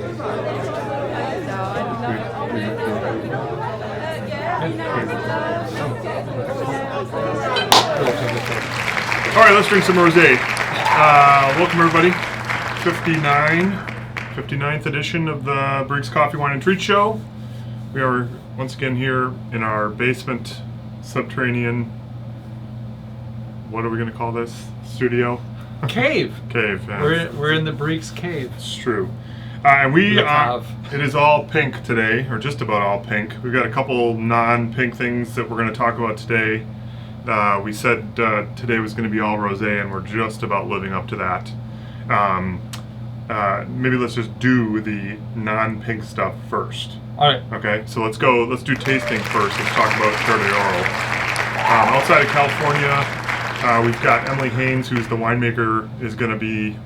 All right, let's drink some rosé. Welcome everybody. 59th edition of the Barriques Coffee, Wine, and Treat Show. We are once again here in our basement, subterranean, what are we going to call this? Studio? Cave. Cave. We're in the Barriques cave. It's true. And it is all pink today, or just about all pink. We've got a couple non-pink things that we're going to talk about today. We said today was going to be all rosé, and we're just about living up to that. Maybe let's just do the non-pink stuff first. All right. Okay, so let's go. Let's do tasting first. Let's talk about Terra. Outside of California, we've got Emily Haynes, who's the winemaker, is going to be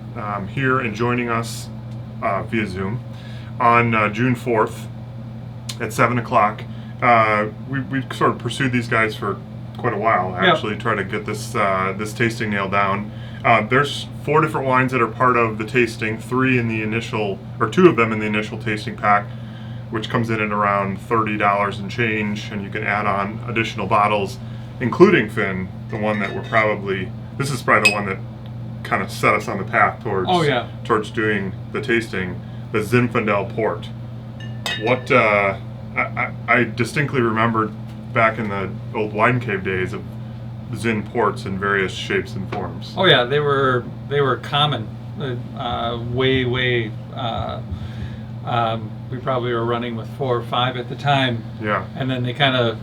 here and joining us via Zoom on June 4th at 7 o'clock. We've sort of pursued these guys for quite a while, actually, try to get this this tasting nailed down. There's 4 different wines that are part of the tasting, 2 of them in the initial tasting pack, which comes in at around $30 and change, and you can add on additional bottles, including Finn, the one that this is probably the one that kind of set us on the path towards doing the tasting, the Zinfandel Port. What I distinctly remember back in the old wine cave days of Zin ports in various shapes and forms. Oh yeah, they were common. We probably were running with 4 or 5 at the time. Yeah. And then they kind of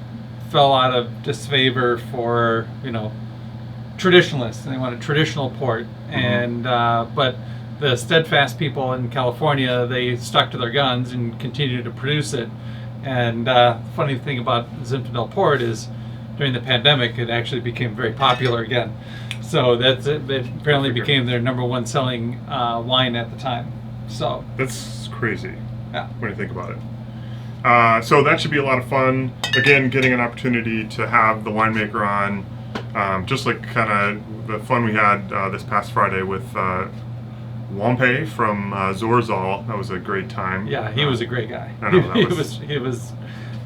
fell out of disfavor for traditionalists, and they wanted traditional port. And but the steadfast people in California, they stuck to their guns and continued to produce it. And the funny thing about Zinfandel Port is, during the pandemic, it actually became very popular again. So it apparently became their #1 selling wine at the time. So that's crazy. Yeah. When you think about it. So that should be a lot of fun. Again, getting an opportunity to have the winemaker on, just like kind of the fun we had this past Friday with Wampe from Zorzal. That was a great time. Yeah, he was a great guy. I know,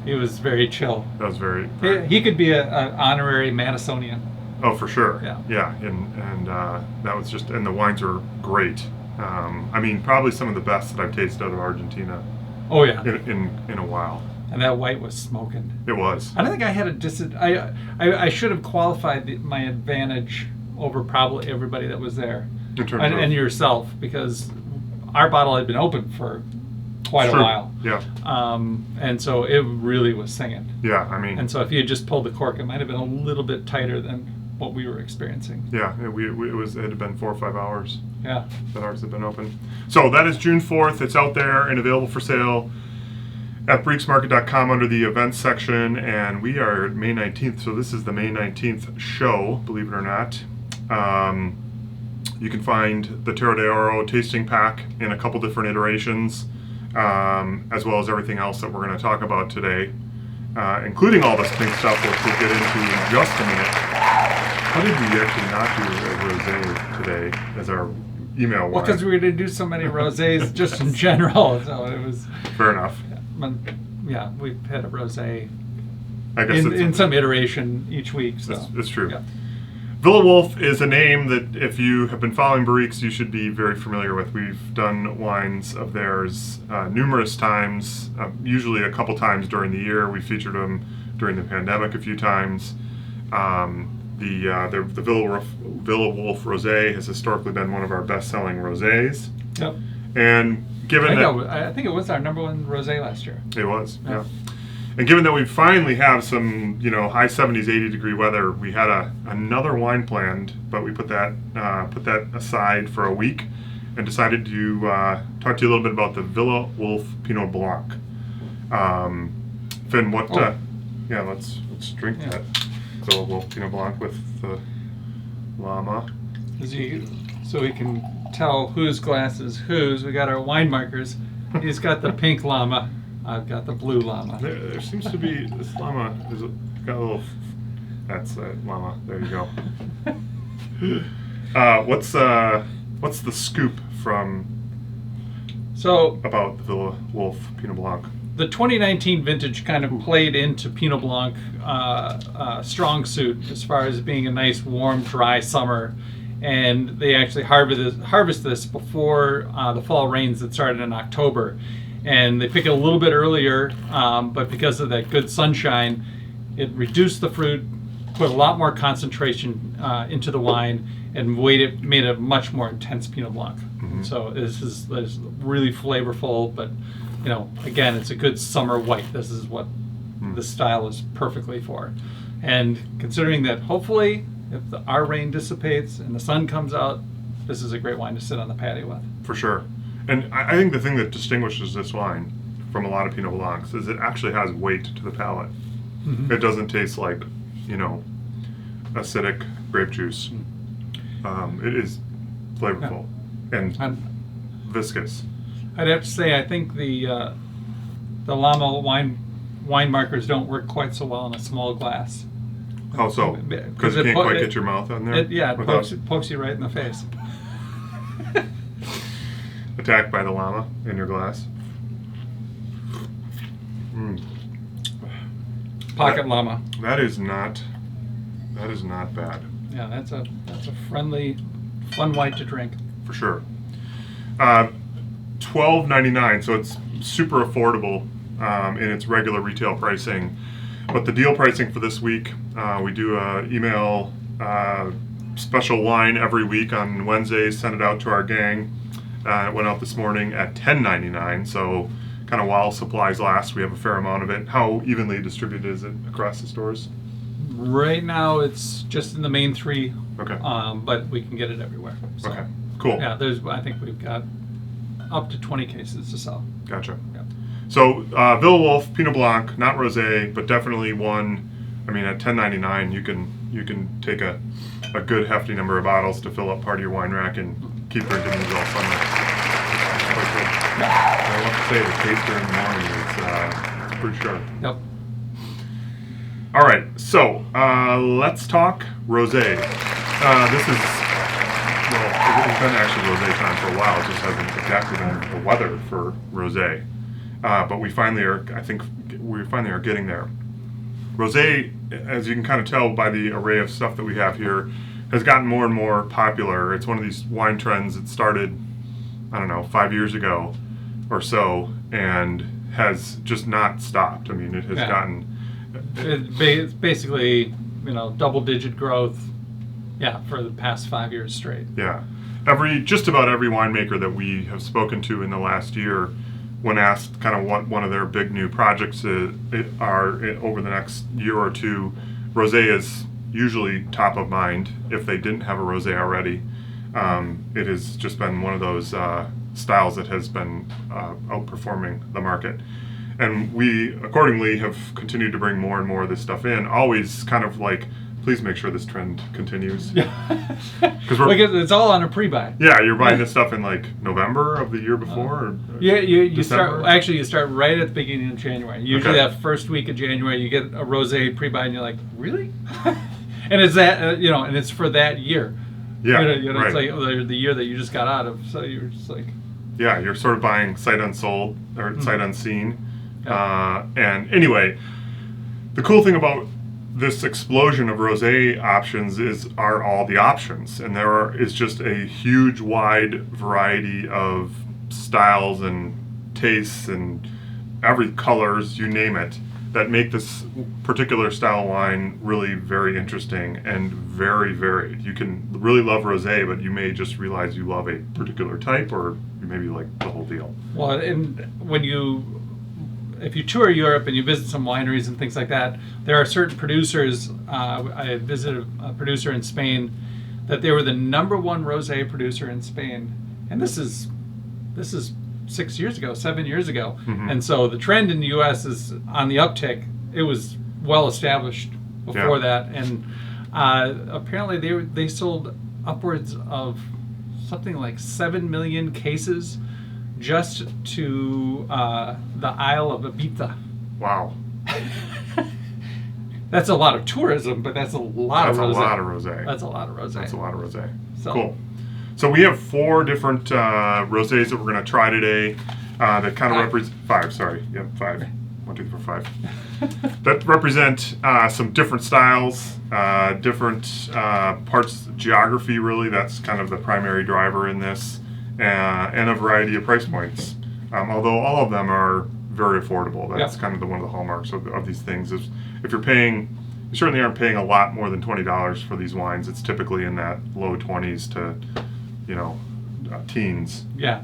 he was very chill. That was very. He could be an honorary Madisonian. Oh, for sure. Yeah. And that was just, and the wines were great. I mean, probably some of the best that I've tasted out of Argentina. Oh yeah. In a while. And that white was smoking. It was. I don't think I had I should have qualified my advantage over probably everybody that was there. And yourself, because our bottle had been open for quite a while. Yeah. And so it really was singing. Yeah, I mean. And so if you had just pulled the cork, it might have been a little bit tighter than what we were experiencing. Yeah, it had been 4 or 5 hours. Yeah. That ours had been open. So that is June 4th. It's out there and available for sale at BarriquesMarket.com under the events section, and we are May 19th. So this is the May 19th show, believe it or not. You can find the Terra de Oro tasting pack in a couple different iterations, as well as everything else that we're going to talk about today, including all this pink stuff, which we'll get into in just a minute. How did we actually not do a rosé today as our email wine? Well, because we were going to do so many rosés just in general, so it was... Fair enough. Yeah, we've had a rosé in some iteration each week. So. It's true. Yeah. Villa Wolf is a name that if you have been following Barriques, you should be very familiar with. We've done wines of theirs numerous times, usually a couple times during the year. We featured them during the pandemic a few times. The Villa Wolf Rosé has historically been one of our best-selling rosés. Yep. And I think it was our #1 rosé last year. It was, yeah. And given that we finally have some, high 70s, 80-degree weather, we had another wine planned, but we put that aside for a week and decided to talk to you a little bit about the Villa Wolf Pinot Blanc. Finn, what? Let's drink that Villa Wolf Pinot Blanc with the llama. So we can tell whose glass is whose. We got our wine markers. He's got the pink llama. I've got the blue llama. There seems to be this llama got a little. That's a llama. There you go. What's the scoop from? So about the Villa Wolf Pinot Blanc? the 2019 vintage kind of played into Pinot Blanc strong suit as far as being a nice, warm, dry summer. And they actually harvest this before the fall rains that started in October. And they pick it a little bit earlier, but because of that good sunshine, it reduced the fruit, put a lot more concentration into the wine, and made it a much more intense Pinot Blanc. So this is really flavorful, but again, it's a good summer white. This is what this style is perfectly for. And considering that hopefully if our rain dissipates and the sun comes out, this is a great wine to sit on the patio with. For sure. And I think the thing that distinguishes this wine from a lot of Pinot Blancs is it actually has weight to the palate. It doesn't taste like, acidic grape juice. It is flavorful and viscous. I'd have to say I think the Lama wine markers don't work quite so well in a small glass. How so? Because you can't quite get your mouth on there? It pokes you right in the face. Attacked by the llama in your glass. Pocket llama. That is not bad. Yeah, that's a friendly, fun white to drink. For sure. $12.99, so it's super affordable in its regular retail pricing. But the deal pricing for this week, we do a email special wine every week on Wednesdays, send it out to our gang. It went out this morning at $10.99, so kind of while supplies last, we have a fair amount of it. How evenly distributed is it across the stores? Right now, it's just in the main three. Okay. But we can get it everywhere. So, okay. Cool. Yeah, I think we've got up to 20 cases to sell. Gotcha. Yeah. So Villa Wolf Pinot Blanc, not rosé, but definitely one. I mean, at $10.99, you can take a good hefty number of bottles to fill up part of your wine rack and keep drinking these all summer. It's quite good. I want to say the taster in the morning is pretty sharp. Yep. All right, so let's talk rosé. This is, well, it's been actually rosé time for a while. It just hasn't exactly been the weather for rosé. But we finally are getting there. Rosé, as you can kind of tell by the array of stuff that we have here, has gotten more and more popular. It's one of these wine trends that started, 5 years ago or so, and has just not stopped. I mean, it has gotten... It's basically, double-digit growth, for the past 5 years straight. Yeah. Just about every winemaker that we have spoken to in the last year, when asked kind of what one of their big new projects are over the next year or two, rosé is usually top of mind if they didn't have a rosé already. It has just been one of those styles that has been outperforming the market. And we accordingly have continued to bring more and more of this stuff in, always kind of like, please make sure this trend continues. Yeah. Because it's all on a pre-buy. Yeah, you're buying this stuff in like November of the year before? Or you start right at the beginning of January. Usually that first week of January, you get a rosé pre-buy and you're like, really? And it's that, and it's for that year. Yeah, right. It's like the year that you just got out of, so you're just like... Yeah, you're sort of buying sight unsold, or sight unseen. And anyway, the cool thing about this explosion of rosé options are all the options, and there is just a huge wide variety of styles and tastes and every colors, you name it, that make this particular style wine really very interesting and very varied. You can really love rosé, but you may just realize you love a particular type, or you maybe like the whole deal. Well, and if you tour Europe and you visit some wineries and things like that, there are certain producers. I visited a producer in Spain that they were the number one rosé producer in Spain, and this is 6 years ago, 7 years ago. Mm-hmm. And so the trend in the U.S. is on the uptick. It was well established before that, and apparently they sold upwards of something like 7 million cases just to the Isle of Ibiza. Wow. That's a lot of tourism, but that's a lot of rosé. That's a lot of rosé. That's a lot of rosé. That's a lot of rosé. So. Cool. So we have 4 different rosés that we're going to try today. That kind of represent 5. Sorry, yep, 5. 1, 2, 3, 4, 5. That represent some different styles, different parts of geography. Really, that's kind of the primary driver in this, and a variety of price points. Although all of them are very affordable. That's kind of one of the hallmarks of these things. Is if you're paying, you certainly aren't paying a lot more than $20 for these wines. It's typically in that low 20s to, teens. Yeah.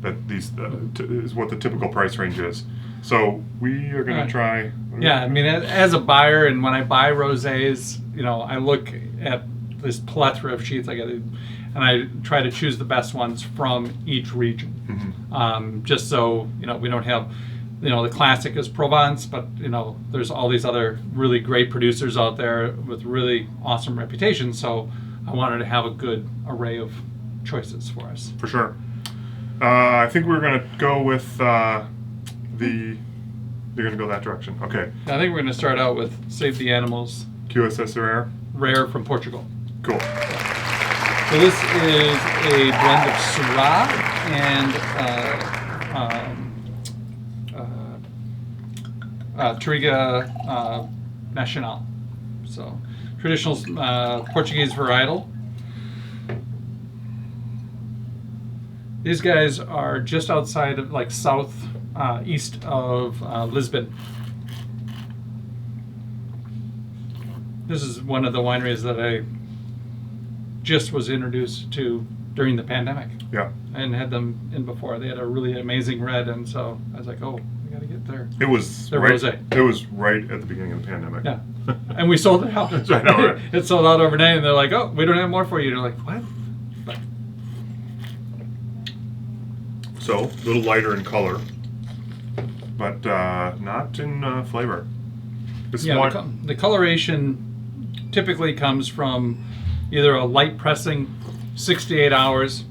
That these is what the typical price range is. So we are going to try. Yeah, I mean, as a buyer, and when I buy rosés, I look at this plethora of sheets I get, and I try to choose the best ones from each region. Just so we don't have, the classic is Provence, but there's all these other really great producers out there with really awesome reputations. So I wanted to have a good array of choices for us. For sure. I think we're going to go with You're going to go that direction. Okay. I think we're going to start out with Save the Animals. QSS Rare. Rare from Portugal. Cool. So this is a blend of Syrah and Touriga Nacional. So traditional Portuguese varietal. These guys are just outside of east of Lisbon. This is one of the wineries that I just was introduced to during the pandemic. Yeah. And had them in before. They had a really amazing red, and so I was like, oh, we got to get there. It was their right, rosé. It was right at the beginning of the pandemic. Yeah. And we sold it out. I know, right? It sold out overnight, and they're like, oh, we don't have more for you. And you're like, what? But, so, a little lighter in color, but not in flavor. This one, the coloration typically comes from either a light pressing, 6 to 8 hours,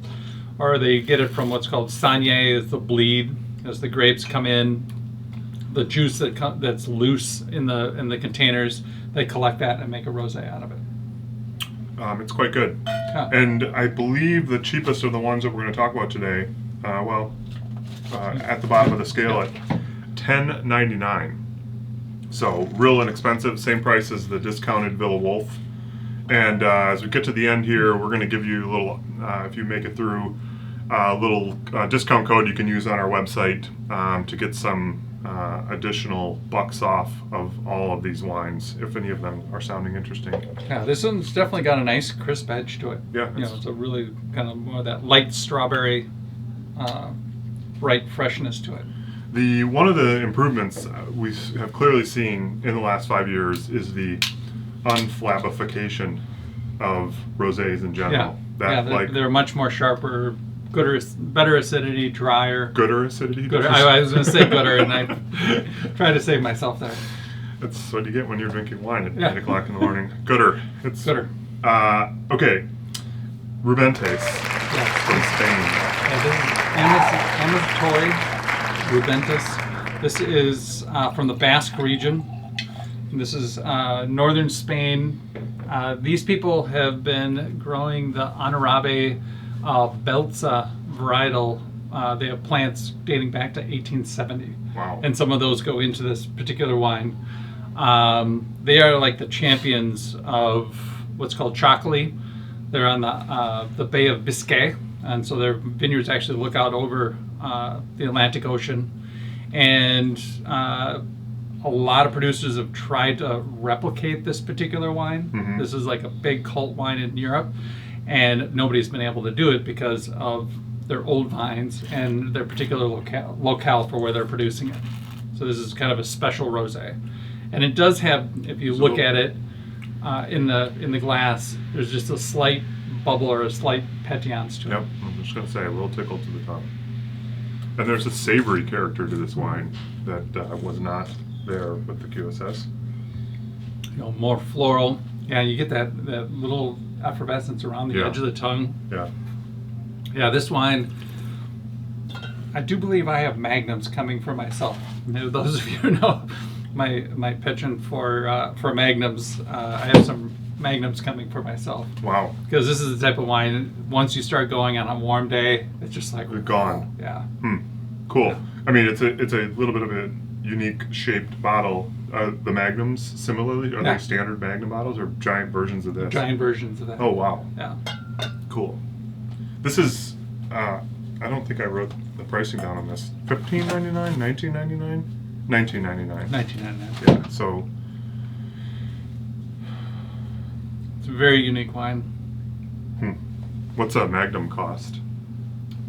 or they get it from what's called saignée, is the bleed. As the grapes come in, the juice that's loose in the containers, they collect that and make a rosé out of it. It's quite good. Yeah. And I believe the cheapest of the ones that we're going to talk about today, at the bottom of the scale at $10.99. So real inexpensive, same price as the discounted Villa Wolf. And as we get to the end here, we're going to give you a little, if you make it through, a little discount code you can use on our website to get some additional bucks off of all of these wines, if any of them are sounding interesting. Yeah, this one's definitely got a nice crisp edge to it. Yeah. It's a really kind of more of that light strawberry, bright freshness to it. One of the improvements we have clearly seen in the last 5 years is the unflabbification of rosés in general. They're much more sharper, better acidity, drier. Gooder acidity? Gooder. I was going to say gooder, and I tried to save myself there. That's what you get when you're drinking wine at 8 o'clock in the morning. Gooder. It's gooder. Okay. Rubentis from Spain. Ameztoi Rubentis. This is from the Basque region. This is northern Spain. These people have been growing the Honorabe Belza varietal. They have plants dating back to 1870. Wow. And some of those go into this particular wine. They are like the champions of what's called chocolate. They're on the Bay of Biscay, and so their vineyards actually look out over the Atlantic Ocean. And a lot of producers have tried to replicate this particular wine. Mm-hmm. This is like a big cult wine in Europe, and nobody's been able to do it because of their old vines and their particular locale for where they're producing it. So this is kind of a special rosé, and it does have, if you look at it in the glass, there's just a slight bubble or a slight pétillance to it. Yep, I'm just going to say a little tickle to the tongue. And there's a savory character to this wine that was not there with the QSS. More floral. Yeah, you get that little effervescence around the edge of the tongue. Yeah. Yeah, this wine, I do believe I have magnums coming for myself. Those of you who know my penchant for magnums, I have some magnums coming for myself. Wow. Because this is the type of wine, once you start going on a warm day, it's just like... They're gone. Yeah. Cool. Yeah. I mean, it's a little bit of a unique shaped bottle. The magnums, similarly, are Yeah. they standard magnum bottles or giant versions of this? Giant versions of that. Oh, wow. Yeah. Cool. This is, I don't think I wrote the pricing down on this. $15.99, $19.99? $19.99. $19.99. Yeah, so It's a very unique wine. what's a magnum cost?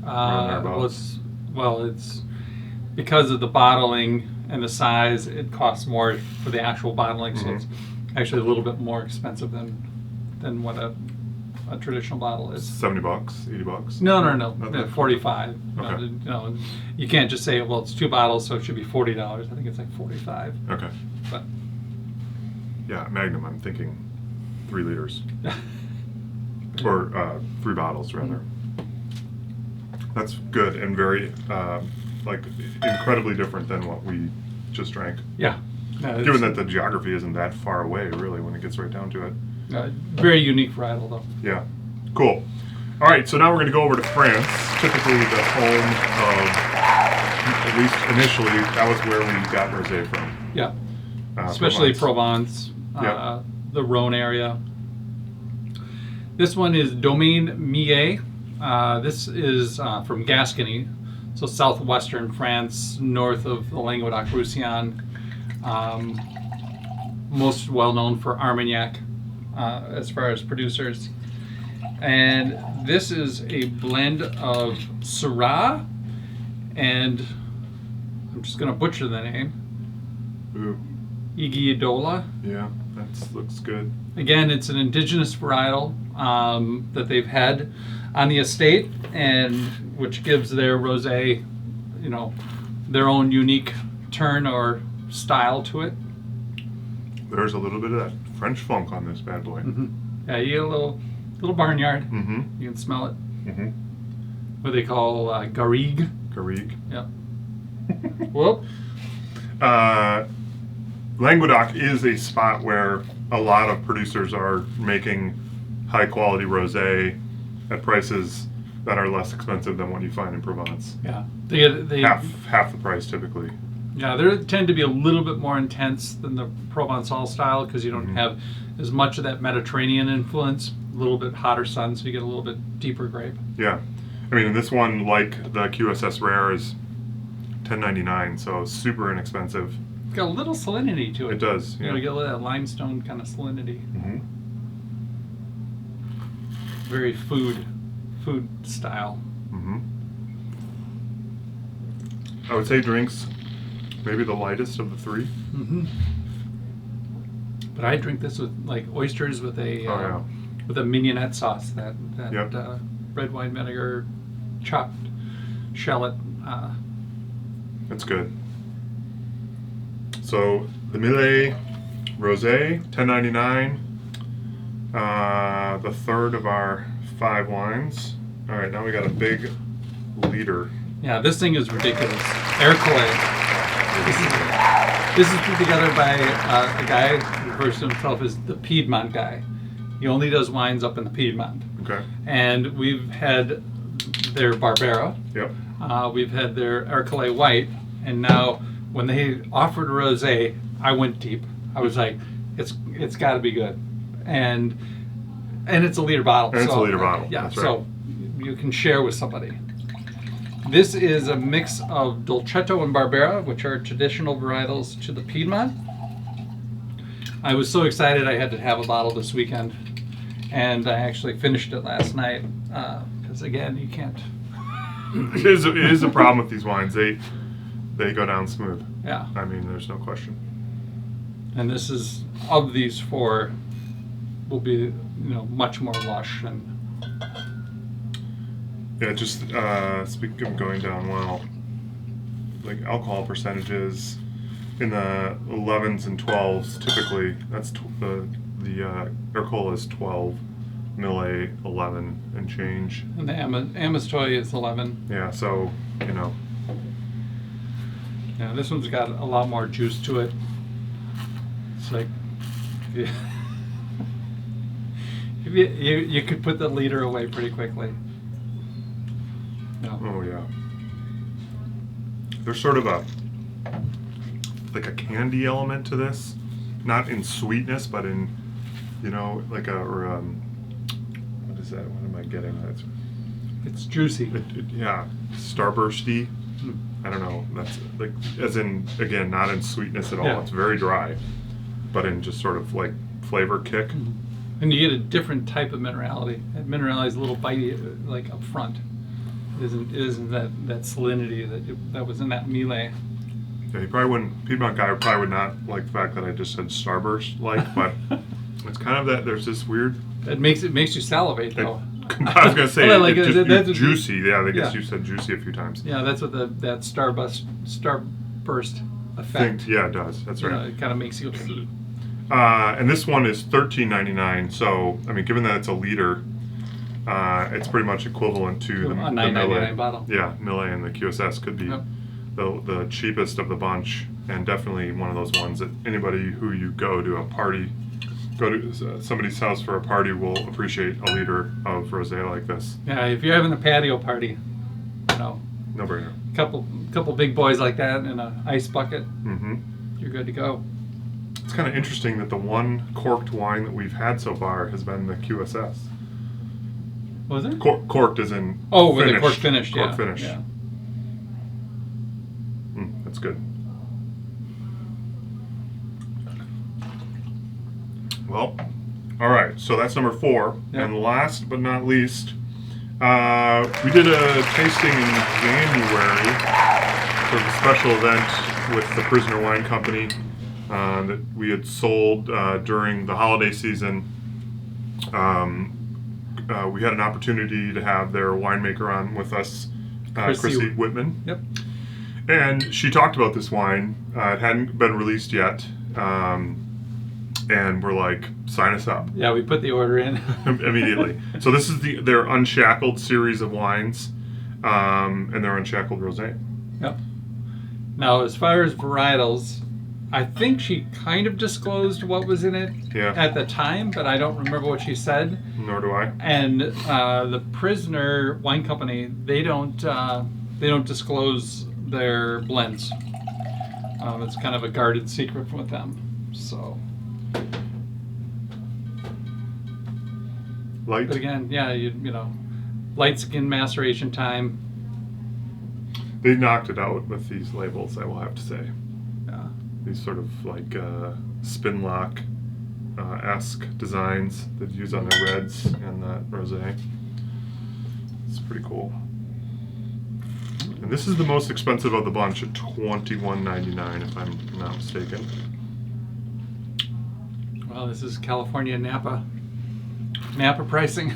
Around thereabouts. It's because of the bottling and the size, it costs more for the actual bottling, so it's actually a little bit more expensive than what a traditional bottle is. $70, $80? No, 45. Okay. You can't just say, well, it's 2 bottles, so it should be $40. I think it's like 45. Okay. But Yeah, magnum, I'm thinking 3 liters. Or 3 bottles, rather. That's good and very, incredibly different than what we just drank. yeah. No, Given that the geography isn't that far away, really, when it gets right down to it. very unique varietal, though. Yeah. Cool. All right, so now we're going to go over to France, typically the home of, at least initially, that was where we got rosé from. Yeah. Especially Provence. Provence, the Rhone area. This one is Domaine Millet. This is from Gascogne, so southwestern France, north of the Languedoc-Roussillon. Most well known for Armagnac as far as producers. And this is a blend of Syrah and, I'm just going to butcher the name, Ooh. Iguiadola. Yeah, that looks good. Again, it's an indigenous varietal that they've had on the estate, and which gives their rosé, their own unique turn or style to it. There's a little bit of that French funk on this bad boy. Yeah, you get a little barnyard. You can smell it. What they call garrigue. Garrigue. Yep. Whoop. Languedoc is a spot where a lot of producers are making high quality rosé at prices that are less expensive than what you find in Provence. Yeah, they half the price typically. Yeah, they tend to be a little bit more intense than the Provençal style because you don't have as much of that Mediterranean influence. A little bit hotter sun, so you get a little bit deeper grape. Yeah, I mean, this one, like the QSS Rare, is $10.99, so super inexpensive. It's got a little salinity to it. It does. You Yeah. get a little that limestone kind of salinity. Very food style. I would say drinks maybe the lightest of the 3. But I drink this with like oysters with a with a mignonette sauce, that red wine vinegar, chopped shallot. That's good. So the Millet Rosé, $10.99. The third of our 5 wines. All right, now we got a big liter. Yeah, this thing is ridiculous. Ercole. This is put together by a guy who refers to himself as the Piedmont guy. He only does wines up in the Piedmont. Okay. And we've had their Barbera. Yep. We've had their Ercole White. And now when they offered a rosé, I went deep. I was like, it's got to be good. And it's a liter bottle. And it's a liter bottle. Yeah, That's right. so you can share with somebody. This is a mix of Dolcetto and Barbera, which are traditional varietals to the Piedmont. I was so excited I had to have a bottle this weekend, and I actually finished it last night because again, you can't. It is a problem with these wines. They go down smooth. Yeah. I mean, there's no question. And this is, of these 4, will be much more lush and. Yeah, just speaking of going down well, like alcohol percentages in the 11s and 12s typically. That's the Ercole is 12, Millet 11 and change. And the Ameztoi is 11. Yeah, so Yeah, this one's got a lot more juice to it. It's like, yeah. You could put the leader away pretty quickly. No. Oh yeah. There's sort of like a candy element to this, not in sweetness, but in, like what is that? What am I getting? It's juicy. Yeah, starbursty. I don't know. That's like, as in, again, not in sweetness at all. Yeah. It's very dry, but in just sort of like flavor kick. And you get a different type of minerality. That minerality is a little bitey, like up front. It isn't that salinity that was in that Millet. Yeah, Piedmont guy probably would not like the fact that I just said starburst but it's kind of that, there's this weird. It makes you salivate though. I was gonna say Well, like, that's juicy. Yeah, I guess yeah. you said juicy a few times. Yeah, that's what that starburst effect. Yeah, it does. That's right. It kind of makes you. And this one is $13.99. So I mean, given that it's a liter, it's pretty much equivalent to the $9.99 Millet. bottle. Yeah, Millet and the QSS could be the cheapest of the bunch, and definitely one of those ones that anybody who you go to somebody's house for a party will appreciate a liter of rosé like this. Yeah, if you're having a patio party, no brainer. Couple big boys like that in an ice bucket, you're good to go. It's kind of interesting that the one corked wine that we've had so far has been the QSS. Was it? Corked as in with the cork finished. Cork finish. Yeah. That's good. Well, all right. So that's number 4. Yep. And last but not least, we did a tasting in January for the special event with the Prisoner Wine Company that we had sold during the holiday season. We had an opportunity to have their winemaker on with us, Chrissy Whitman. Yep. And she talked about this wine. It hadn't been released yet. And we're like, sign us up. Yeah, we put the order in. Immediately. So this is their Unshackled series of wines, and their Unshackled Rosé. Yep. Now, as far as varietals, I think she kind of disclosed what was in it at the time, but I don't remember what she said. Nor do I. And the Prisoner Wine Company, they don't disclose their blends. It's kind of a guarded secret with them. So. Light. But again, yeah, you know, light skin maceration time. They knocked it out with these labels, I will have to say. Yeah. These sort of like spin lock esque designs that you use on the reds and that rosé. It's pretty cool. And this is the most expensive of the bunch at $21.99, if I'm not mistaken. Well, this is California Napa pricing.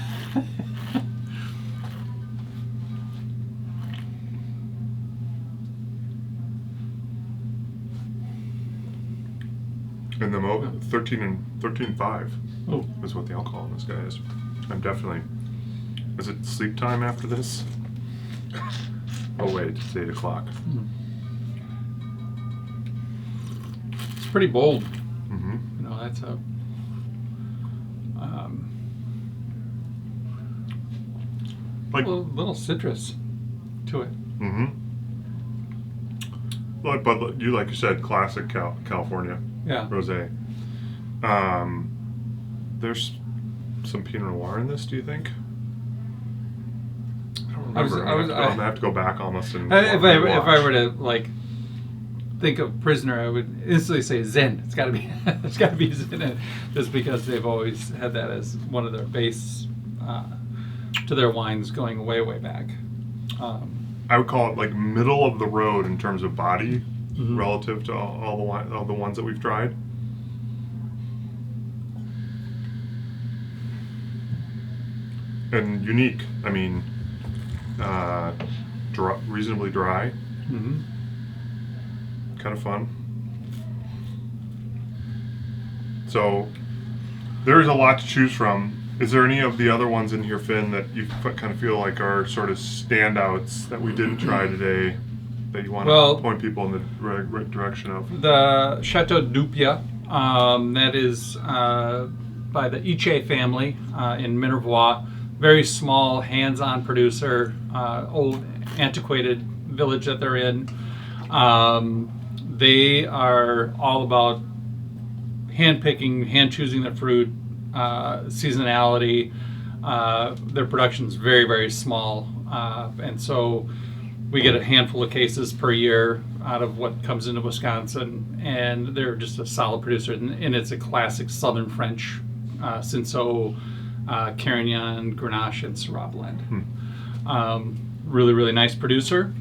And the 13.5 Oh. is what the alcohol in this guy is. I'm definitely. Is it sleep time after this? Oh wait, it's 8 o'clock. It's pretty bold. Mm-hmm. You know, that's a Like little citrus to it. Mm-hmm. But you, like you said, classic California rosé. There's some Pinot Noir in this. Do you think? I don't remember. I'm gonna have to go back almost and if I were to like think of Prisoner, I would instantly say Zen. It's got to be Zen, just because they've always had that as one of their base to their wines going way back. I would call it like middle of the road in terms of body relative to all the ones that we've tried. And unique. I mean, reasonably dry. Mm-hmm. Kind of fun. So there is a lot to choose from. Is there any of the other ones in here, Finn, that you kind of feel like are sort of standouts that we didn't try today that you want to point people in the right direction of? The Chateau Dupia, that is by the Iche family in Minervois. Very small, hands-on producer, old antiquated village that they're in. They are all about hand-picking, hand-choosing the fruit, seasonality. Their production's very, very small. And so we get a handful of cases per year out of what comes into Wisconsin. And they're just a solid producer. And it's a classic Southern French Cinsault, Carignan, Grenache, and Syrah blend. Really, really nice producer.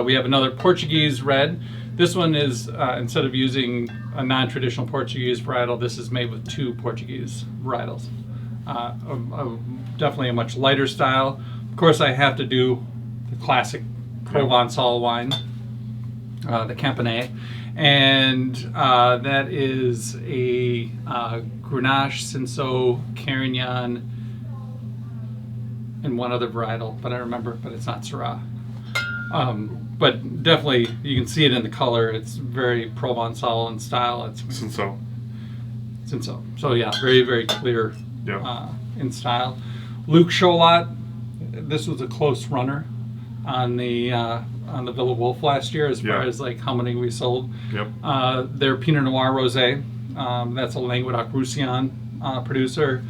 We have another Portuguese red. This one is, instead of using a non-traditional Portuguese varietal, this is made with 2 Portuguese varietals. Definitely a much lighter style. Of course, I have to do the classic Provençal wine, the Campanet. And that is a Grenache, Cinsault, Carignan, and one other varietal, but I remember, but it's not Syrah. But definitely, you can see it in the color. It's very Provençal in style. It's Cinsault. So yeah, very, very clear in style. Luc Cholot, this was a close runner on the Villa Wolf last year as far as like how many we sold. Their Pinot Noir Rosé, that's a Languedoc-Roussillon producer.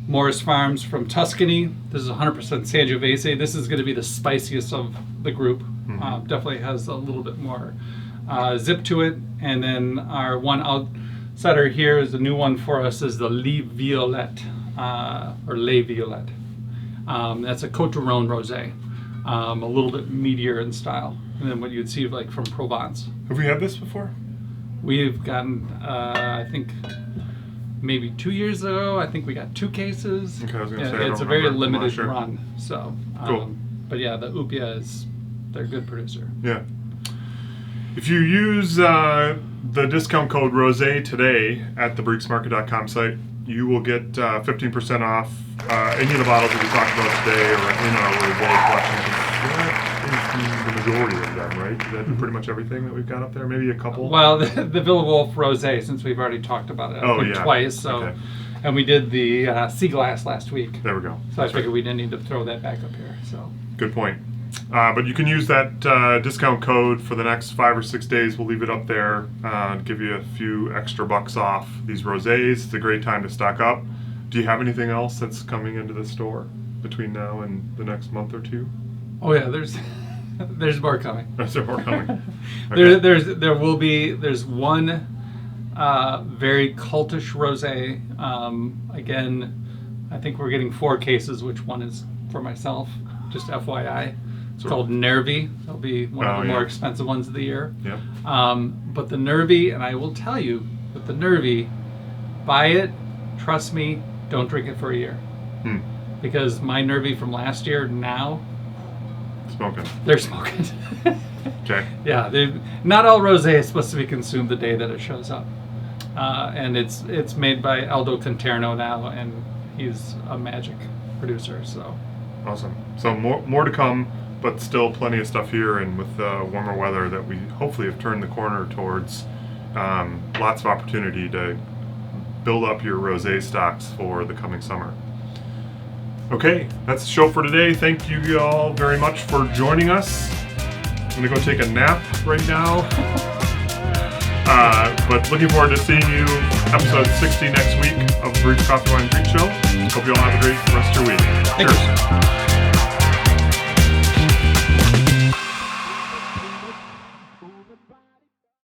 Morris Farms from Tuscany. This is 100% Sangiovese. This is going to be the spiciest of the group. Definitely has a little bit more zip to it. And then our one outsider here is the new one for us is the Les Violettes, or Les Violettes. That's a Côte d'Aron Rosé. A little bit meatier in style than what you'd see like from Provence. Have we had this before? We've gotten, I think, maybe 2 years ago. I think we got 2 cases. Okay, I was going to say, it's a very limited run. So, cool. But yeah, the Upia they're a good producer. Yeah. If you use the discount code Rosé today at the BarriquesMarket.com site, you will get 15% off any of the bottles that we talked about today or in our Rosé collection. That is the majority of them, right? Is that pretty much everything that we've got up there? Maybe a couple? Well, the Villa Wolf Rosé, since we've already talked about it twice. So, okay. And we did the Sea Glass last week. There we go. So I figured we didn't need to throw that back up here. So good point. But you can use that discount code for the next 5 or 6 days. We'll leave it up there to give you a few extra bucks off these rosés. It's a great time to stock up. Do you have anything else that's coming into the store between now and the next month or 2? Oh yeah, there's more coming. There's more coming. Okay. There's one very cultish rosé. Again, I think we're getting 4 cases. Which one is for myself? Just FYI. It's called Nervi. It'll be one of the more expensive ones of the year. Yeah. But the Nervi, and I will tell you, with the Nervi, buy it, trust me, don't drink it for a year. Because my Nervi from last year now, they're smoking. Okay. Yeah, not all rosé is supposed to be consumed the day that it shows up. And it's made by Aldo Conterno now, and he's a magic producer, so. Awesome. So more to come, but still plenty of stuff here, and with the warmer weather that we hopefully have turned the corner towards, lots of opportunity to build up your rosé stocks for the coming summer. Okay, that's the show for today. Thank you all very much for joining us. I'm going to go take a nap right now. But looking forward to seeing you episode 60 next week of the Barriques Coffee Wine Drink Show. Hope you all have a great rest of your week. Cheers.